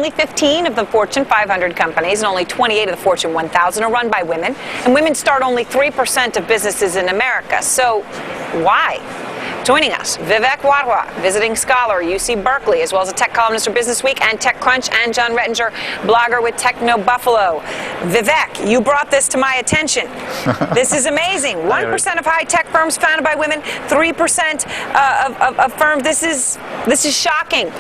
Only 15 of the Fortune 500 companies and only 28 of the Fortune 1000 are run by women, and women start only 3% of businesses in America. So why? Joining us, Vivek Wadhwa, visiting scholar, UC Berkeley, as well as a tech columnist for Business Week and TechCrunch, and John Rettinger, blogger with Techno Buffalo. Vivek, you brought this to my attention. This is amazing. 1% of high-tech firms founded by women, 3% of firms. This is shocking.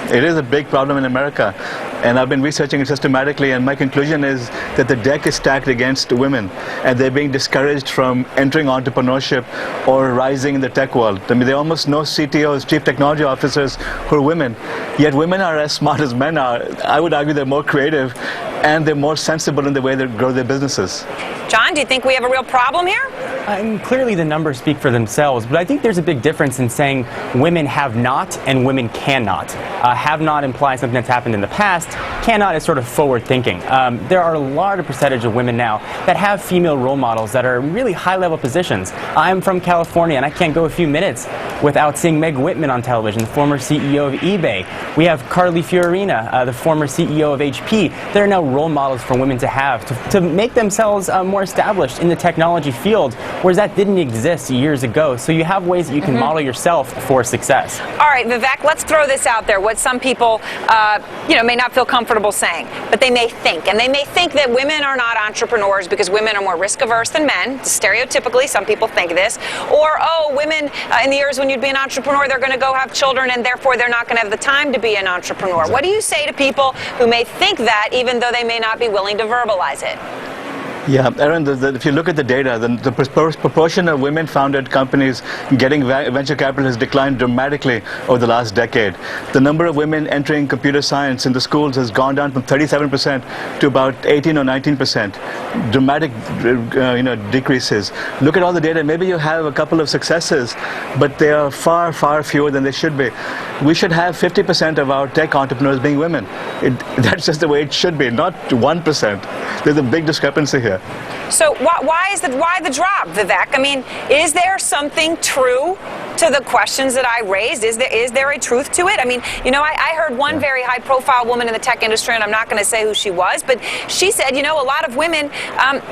It is a big problem in America, and I've been researching it systematically, and my conclusion is that the deck is stacked against women, and they're being discouraged from entering entrepreneurship or rising in the tech world. I mean, there are almost no CTOs, chief technology officers, who are women, yet women are as smart as men are. I would argue they're more creative, and they're more sensible in the way they grow their businesses. John, do you think we have a real problem here? Clearly the numbers speak for themselves, but I think there's a big difference in saying women have not and women cannot. Have not implies something that's happened in the past. Cannot is sort of forward thinking. There are a large percentage of women now that have female role models that are in really high-level positions. I'm from California, and I can't go a few minutes without seeing Meg Whitman on television, the former CEO of eBay. We have Carly Fiorina, the former CEO of HP. They're now role models for women to have, to make themselves more established in the technology field, whereas that didn't exist years ago. So you have ways that you can model yourself for success. All right, Vivek, let's throw this out there, what some people may not feel comfortable saying, but they may think. And they may think that women are not entrepreneurs because women are more risk-averse than men. Stereotypically, some people think this. Or, oh, women, in the years when you'd be an entrepreneur, they're going to go have children, and therefore they're not going to have the time to be an entrepreneur. Exactly. What do you say to people who may think that, even though they may not be willing to verbalize it? Yeah, Aaron, if you look at the data, the proportion of women-founded companies getting venture capital has declined dramatically over the last decade. The number of women entering computer science in the schools has gone down from 37% to about 18 or 19%. Dramatic, decreases. Look at all the data. Maybe you have a couple of successes, but they are far, far fewer than they should be. We should have 50% of our tech entrepreneurs being women. That's just the way it should be, not 1%. There's a big discrepancy here. So why the drop, Vivek? I mean, is there something true to the questions that I raised? Is there a truth to it? I mean, I heard one very high-profile woman in the tech industry, and I'm not going to say who she was, but she said, a lot of women,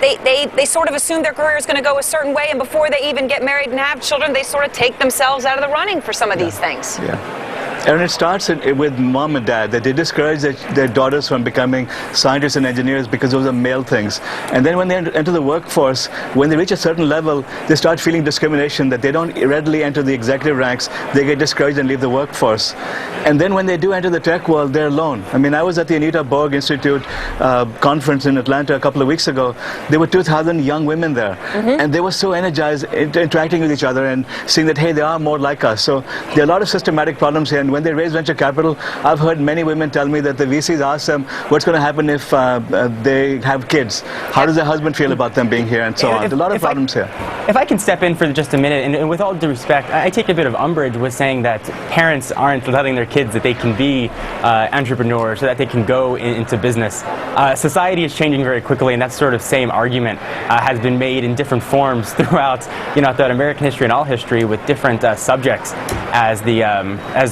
they sort of assume their career is going to go a certain way, and before they even get married and have children, they sort of take themselves out of the running for some of these things. Yeah. And it starts with mom and dad, that they discourage their daughters from becoming scientists and engineers because those are male things. And then when they enter the workforce, when they reach a certain level, they start feeling discrimination, that they don't readily enter the executive ranks, they get discouraged and leave the workforce. And then when they do enter the tech world, they're alone. I mean, I was at the Anita Borg Institute conference in Atlanta a couple of weeks ago. There were 2,000 young women there, and they were so energized interacting with each other and seeing that, hey, they are more like us. So there are a lot of systematic problems here. And when they raise venture capital, I've heard many women tell me that the VCs ask them what's going to happen if they have kids. How does their husband feel about them being here, and so on. There's a lot of problems here. If I can step in for just a minute, and with all due respect, I take a bit of umbrage with saying that parents aren't letting their kids that they can be entrepreneurs, so that they can go into business. Society is changing very quickly, and that sort of same argument has been made in different forms throughout, throughout American history and all history, with different subjects as the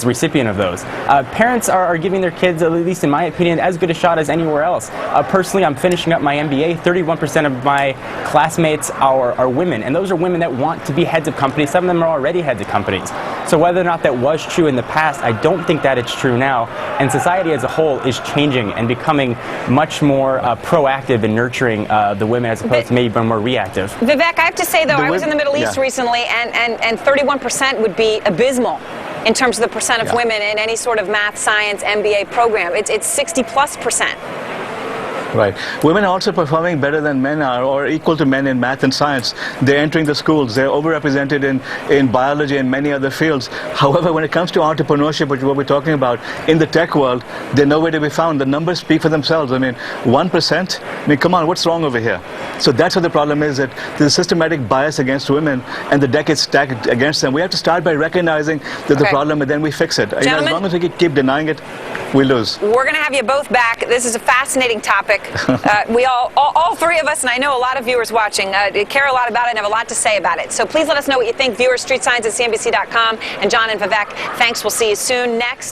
recipient of those. Parents are giving their kids, at least in my opinion, as good a shot as anywhere else. Personally, I'm finishing up my MBA. 31% of my classmates are women, and those are women that want to be heads of companies. Some of them are already heads of companies. So whether or not that was true in the past, I don't think that it's true now. And society as a whole is changing and becoming much more proactive in nurturing the women as opposed to maybe more reactive. Vivek, I have to say, though, I was in the Middle East recently, and 31% would be abysmal in terms of the percent of women in any sort of math, science, MBA program. It's 60+%. Right. Women are also performing better than men are, or equal to men in math and science. They're entering the schools. They're overrepresented in biology and many other fields. However, when it comes to entrepreneurship, which is what we're talking about, in the tech world, they're nowhere to be found. The numbers speak for themselves. I mean, 1%? I mean, come on, what's wrong over here? So that's what the problem is, that there's a systematic bias against women, and the deck is stacked against them. We have to start by recognizing that the problem, and then we fix it. As long as we keep denying it, we lose. We're going to have you both back. This is a fascinating topic. We all three of us, and I know a lot of viewers watching, care a lot about it and have a lot to say about it. So please let us know what you think. Viewers, streetscience at CNBC.com. And John and Vivek, thanks. We'll see you soon. Next.